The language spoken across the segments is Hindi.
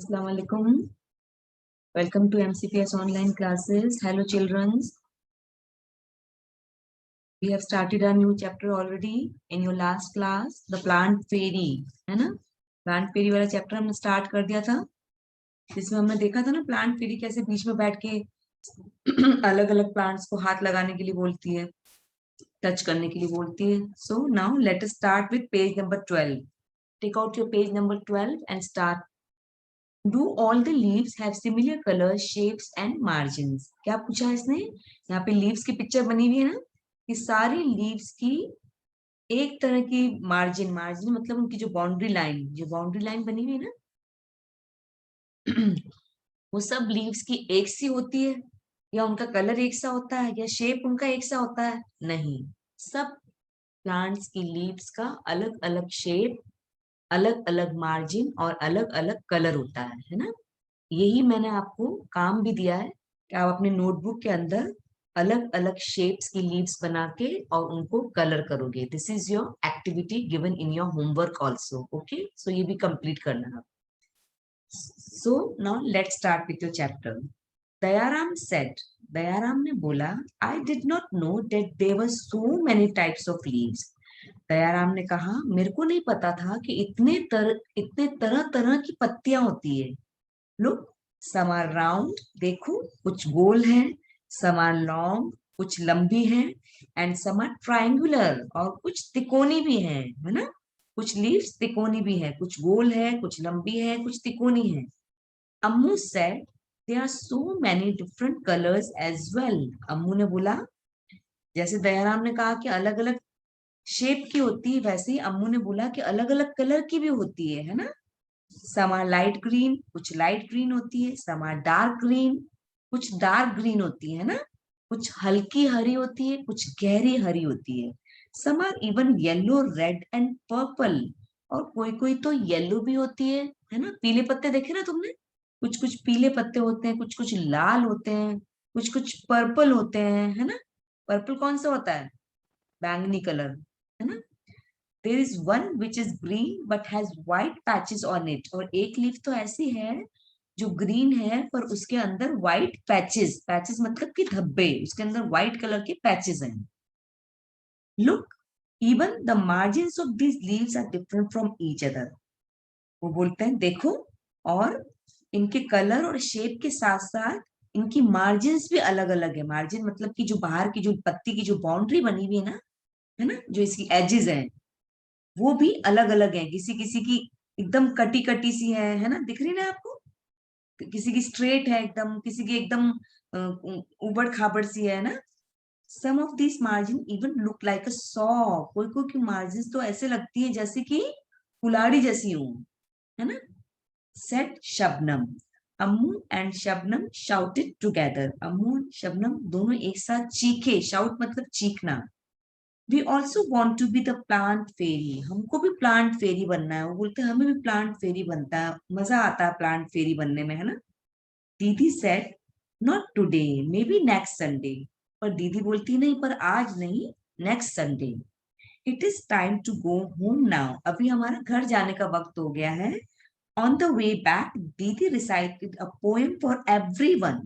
Assalamu alaikum. Welcome to MCPS online classes. Hello children. We have started a new chapter already in your last class, the plant fairy, है ना? Plant fairy वाला chapter हमने start कर दिया था, जिसमें हमने देखा था ना plant fairy कैसे बीच में बैठ के अलग अलग plants को हाथ लगाने के लिए बोलती है, touch करने के लिए बोलती है. So now let us start with page number 12. Take out your page number 12 and start. Do all the leaves have similar colors, shapes and margins? क्या पूछा है इसने? यहाँ पे leaves की पिक्चर बनी हुई है ना, कि सारी leaves की एक तरह की मार्जिन मतलब उनकी जो बाउंड्री लाइन बनी हुई है ना, वो सब लीव्स की एक सी होती है, या उनका कलर एक सा होता है, या शेप उनका एक सा होता है? नहीं, सब प्लांट्स की लीव्स का अलग अलग शेप, अलग अलग मार्जिन और अलग अलग कलर होता है ना. यही मैंने आपको काम भी दिया है कि आप अपने नोटबुक के अंदर अलग अलग शेप्स की लीव्स बना के और उनको कलर करोगे. This is your activity given in your homework also. Okay, so ये भी कंप्लीट करना है. So now let's start with your chapter. Dayaram ने बोला, I did not know that there were so many types of leaves. दयाराम ने कहा, मेरे को नहीं पता था कि इतने तरह तरह की पत्तियां होती है. लुक, सम आर राउंड, देखो कुछ गोल है, सम आर लॉन्ग, कुछ लंबी है, एंड सम आर ट्रायंगुलर, और कुछ तिकोनी भी है ना. कुछ लीव्स तिकोनी भी है, कुछ गोल है, कुछ लंबी है, कुछ तिकोनी है. Ammu said there are so many different colours as well. Ammu ने बोला, जैसे दयाराम ने कहा कि अलग अलग शेप की होती है, वैसे ही अम्मू ने बोला कि अलग अलग कलर की भी होती है ना. सम आर लाइट ग्रीन, कुछ लाइट ग्रीन होती है, सम आर डार्क ग्रीन, कुछ डार्क ग्रीन होती है ना, कुछ हल्की हरी होती है, कुछ गहरी हरी होती है. Some are even yellow, red and purple, और कोई कोई तो येलो भी होती है ना. पीले पत्ते देखे ना तुमने, कुछ कुछ पीले पत्ते होते हैं, कुछ कुछ लाल होते हैं, कुछ कुछ पर्पल होते हैं, है ना. पर्पल कौन सा होता है? बैंगनी कलर, है ना. There is one which is green but has white patches on it. और एक लीफ तो ऐसी है जो ग्रीन है पर उसके अंदर व्हाइट पैचेस मतलब कि धब्बे, उसके अंदर व्हाइट कलर के पैचेस हैं. Look, even the margins of this leaves are different from each other. वो बोलते हैं देखो, और इनके कलर और शेप के साथ साथ इनकी मार्जिन्स भी अलग अलग है. मार्जिन मतलब कि जो बाहर की जो पत्ती की जो बाउंड्री बनी हुई है ना, जो इसकी एजेस हैं, वो भी अलग अलग है. किसी किसी की एकदम कटी कटी सी है ना, दिख रही ना आपको. किसी की स्ट्रेट है एकदम, किसी की एकदम उबड़ खाबड़ सी है ना. Some of this margin even look like a saw. कोई कोई की मार्जिन तो ऐसे लगती है जैसे कि कुल्हाड़ी जैसी हो, है ना. Said Shabnam. Ammu and Shabnam shouted together. Ammu और शबनम दोनों एक साथ चीखे. शाउट मतलब चीखना. We also want to be the plant fairy. हमको भी प्लांट फेरी बनना है. वो बोलते हैं हमें भी प्लांट फेरी बनता है, मजा आता है प्लांट फेरी बनने में, है ना. दीदी said, not today, maybe next Sunday. पर दीदी बोलती नहीं, पर आज नहीं, next Sunday. It is time to go home now. अभी हमारा घर जाने का वक्त हो गया है. On the way back, दीदी recited a poem for everyone.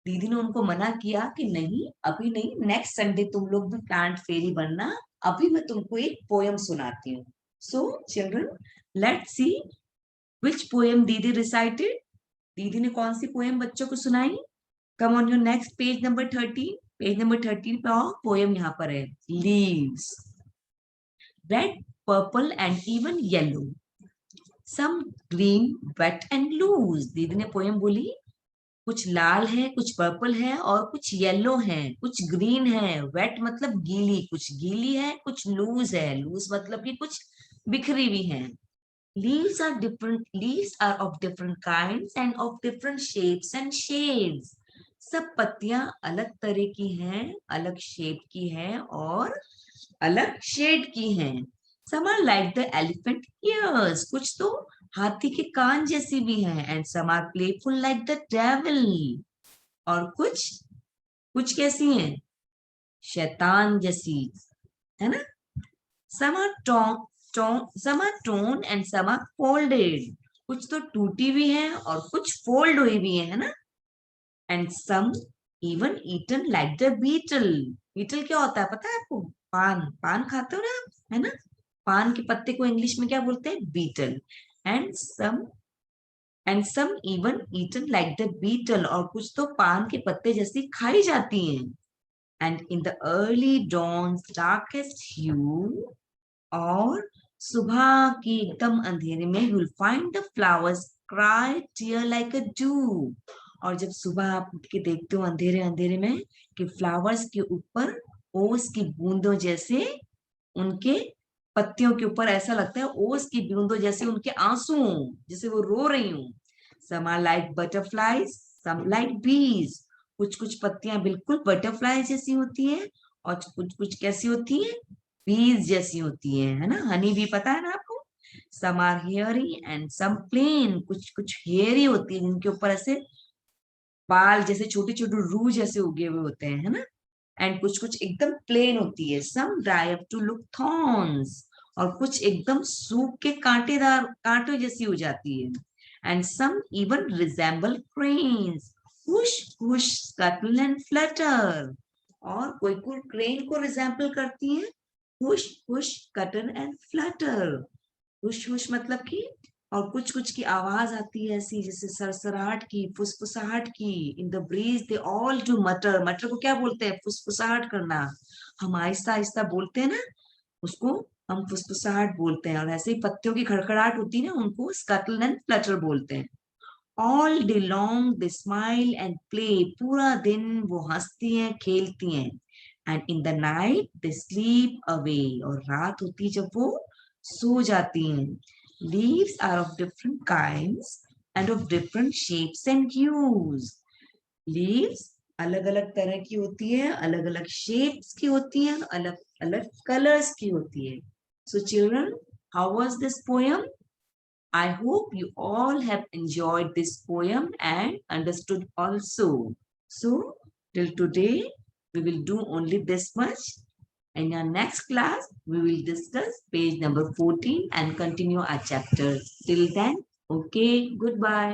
दीदी ने उनको मना किया कि नहीं, अभी नहीं, नेक्स्ट संडे तुम लोग भी प्लांट फेरी बनना. अभी मैं तुमको एक पोयम सुनाती हूँ. So children, let's see which poem didi recited. दीदी ने कौन सी पोयम बच्चों को सुनाई? Come on your next page number 13. Page number 13 पे आओ. पोयम यहाँ पर है. Leaves, red, purple and even yellow, some green, wet and loose. दीदी ने पोयम बोली, कुछ लाल है, कुछ पर्पल है, और कुछ येलो है, कुछ ग्रीन है. वेट मतलब गीली, कुछ गीली है, कुछ लूज है. लूज मतलब कि कुछ बिखरी हुई है. Leaves are different, leaves are of different kinds and of different shapes and shades. सब पत्तियां अलग तरह की हैं, अलग शेप की हैं और अलग शेड की हैं. Some are like the elephant ears. कुछ तो हाथी के कान जैसी भी हैं. And some are playful like the devil. और कुछ कुछ कैसी हैं? शैतान जैसी, है ना. Some are torn and some are folded. कुछ तो टूटी भी है और कुछ फोल्ड हुई भी है ना। And some even eaten like the beetle. Beetle क्या होता है पता है आपको? पान, पान खाते हो ना आप, है ना? पान के पत्ते को इंग्लिश में क्या बोलते हैं? Beetle. And some even eaten like the beetle, और कुछ तो पान के पत्ते जैसी खाई जाती हैं। And in the early dawn darkest hue, और सुबह की एकदम अंधेरे में you will find the flowers cry tear like a dew. और जब सुबह आप उठ के देखते हो अंधेरे अंधेरे में कि फ्लावर्स के ऊपर ओस की बूंदों जैसे, उनके पत्तियों के ऊपर ऐसा लगता है ओस की बूंदों जैसे उनके आंसू हों, जैसे वो रो रही हूं। Some are like butterflies, some like bees. कुछ कुछ पत्तियां बिल्कुल बटरफ्लाई जैसी होती है, और कुछ कुछ कैसी होती है? बीज जैसी होती है ना? हनी भी पता है ना आपको? Some are hairy and some plain. कुछ कुछ हेयरी होती है जिनके ऊपर ऐसे बाल जैसे छोटे छोटे रू जैसे उगे हुए होते हैं, है ना? एंड कुछ कुछ एकदम प्लेन होती है। Some dry up to look thorns, और कुछ एकदम सूख के कांटेदार कांटों जैसी हो जाती है। And some even resemble cranes, hush hush scuttle and flutter. और कोई कोई क्रेन को रिजेंबल करती है, hush hush scuttle and flutter. Hush hush मतलब कि, और कुछ कुछ की आवाज आती है ऐसी जैसे सरसराहट की, फुसफुसाहट की। In the breeze they all do मटर। मटर को क्या बोलते हैं? फुसफुसाहट करना। हम आहिस्ता आहिस्ता बोलते हैं ना, उसको हम फुसफुसाहट बोलते हैं। और ऐसे ही पत्तियों की खड़खड़ाहट होती है ना, उनको स्कटल एंड फ्लटर बोलते हैं। All day long they smile and play. पूरा दिन वो हंसती हैं, खेलती हैं। And in the night they sleep away, और रात होती है जब वो सो जाती हैं। Leaves are of different kinds and of different shapes and hues. लीव्स अलग अलग तरह की होती है, अलग अलग शेप्स की होती है, अलग अलग कलर्स की होती है। So children, how was this poem? I hope you all have enjoyed this poem and understood also. So, till today, we will do only this much. In our next class, we will discuss page number 14 and continue our chapter. Till then, okay, goodbye.